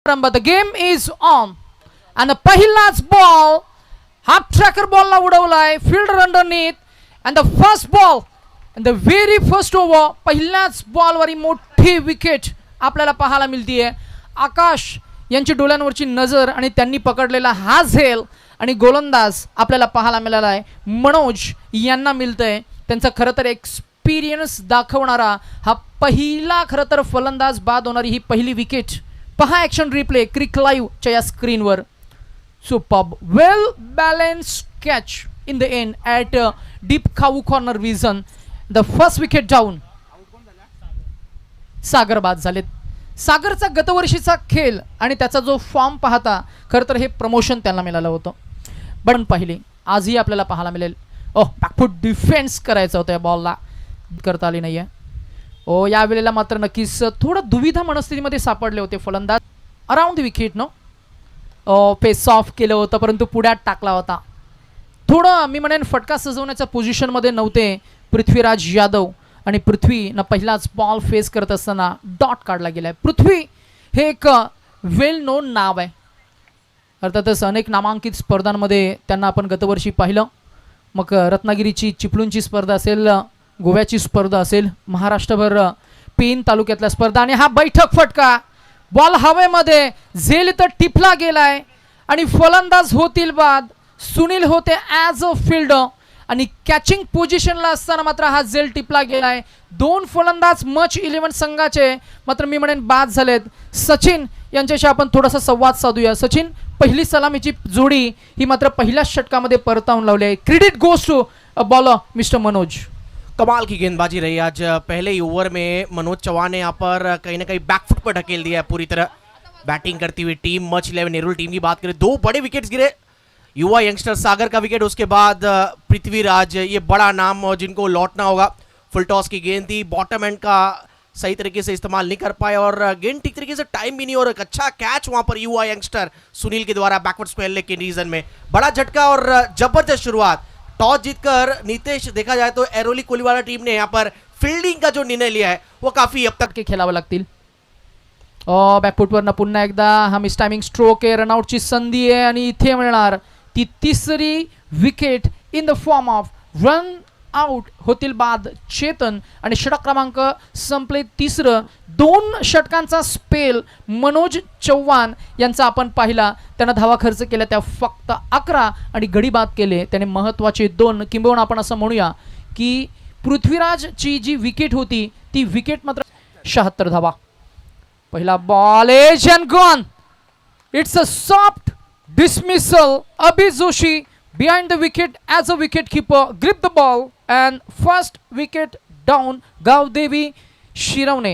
The game is on and the पहिलाच ball half tracker बॉलला उडवलाय fielder underneath and the first ball and the very first over पहिल्याच बॉलवरी मोठी wicket आपल्याला पाहायला मिळतीये. आकाश यांची डोळ्यांवरची नजर आणि त्यांनी पकडलेला हा झेल आणि गोलंदाज आपल्याला पाहायला मिळाला आहे. मनोज यांना मिळतंय त्यांचा खरं तर एक्सपिरियन्स दाखवणारा हा पहिला खरं तर फलंदाज बाद होणारी ही पहिली विकेट. पहा ॲक्शन रिप्ले क्रिक लाईव्हच्या या स्क्रीनवर. Superb well balanced catch in the end at deep cow corner विजन. The first wicket down. Sagar बाद झालेत. सागरचा गतवर्षीचा खेळ आणि त्याचा जो फॉर्म पाहता खरं तर हे प्रमोशन त्यांना मिळालं होतं. पण पाहिले आजही आपल्याला पाहायला मिळेल. बॅकफूट डिफेन्स करायचा होता या बॉलला, करता आली नाही आहे. यावेळेला मात्र नक्कीच थोडं दुविधा मनस्थितीमध्ये सापडले होते फलंदाज. Around the wicket pace off केलं होतं परंतु पुढ्यात टाकला होता. थोडं मी म्हणेन फटका सजवण्याच्या पोझिशनमध्ये नव्हते पृथ्वीराज यादव आणि पृथ्वीनं पहिलाच बॉल फेस करत असताना डॉट काढला गेला आहे. पृथ्वी हे एक वेल नोन नाव आहे. अर्थातच अनेक नामांकित स्पर्धांमध्ये त्यांना आपण गतवर्षी पाहिलं. मग रत्नागिरीची चिपळूणची स्पर्धा असेल, गोव्याची स्पर्धा असेल, महाराष्ट्रभर पेन तालुक्यातल्या स्पर्धा. आणि हा बैठक फटका बॉल हवेमध्ये झेल तर टिपला गेलाय आणि फलंदाज होतील बाद. सुनील होते ॲज अ फिल्डर आणि कॅचिंग पोझिशनला असताना मात्र हा झेल टिपला गेलाय. दोन फलंदाज मच 11 संघाचे मात्र मी म्हणेन बाद झालेत. सचिन यांच्याशी आपण थोडासा संवाद साधूया. सचिन, पहिली सलामीची जोडी ही मात्र पहिल्याच षटकामध्ये परतावून लावली आहे. Credit goes to bowler mister Manoj. कमाल की गेंदबाजी रही आज. पहले ही ओवर में मनोज चौहान ने यहाँ पर कहीं ना कहीं बैकफुट पर ढकेल दिया है पूरी तरह. बैटिंग करती हुई टीम मच 11 नेहरू टीम की बात करें, 2 बड़े विकेट्स गिरे. युवा यंगस्टर सागर का विकेट, उसके बाद पृथ्वीराज, ये बड़ा नाम जिनको लौटना होगा. फुल टॉस की गेंद थी, बॉटम एंड का सही तरीके से इस्तेमाल नहीं कर पाए और गेंद ठीक तरीके से टाइम भी नहीं. और एक अच्छा कैच वहां पर युवा यंगस्टर सुनील के द्वारा बैकवर्ड स्पेल के रीजन में. बड़ा झटका और जबरदस्त शुरुआत. टॉस जीतकर नीतीश देखा जाए तो एरोली कोलीवाला टीम ने यहाँ पर फील्डिंग का जो निर्णय लिया है वो काफी अब तक के खेळावं लागतील. बॅकफुटवरनं पुन्हा एकदा हा मिस टायमिंग स्ट्रोक आहे. रनआउटची संधी आहे आणि इथे मिळणार ती तिसरी wicket in the form of run out. होतील बाद चेतन आणि षटक क्रमांक संपले तिसरं. 2 षटकांचा स्पेल मनोज चव्हाण यांचा आपण पाहिला. त्यानं धावा खर्च केला त्या फक्त 11 आणि गडी बाद केले त्याने महत्त्वाचे 2. किंबहुना आपण असं म्हणूया की पृथ्वीराजची जी विकेट होती ती विकेट मात्र 76 धावा. पहिला ball edge and gone. It's a soft dismissal. Abhi Joshi behind the wicket as a wicket keeper grip the ball and first wicket down. Gaudevi Shiravne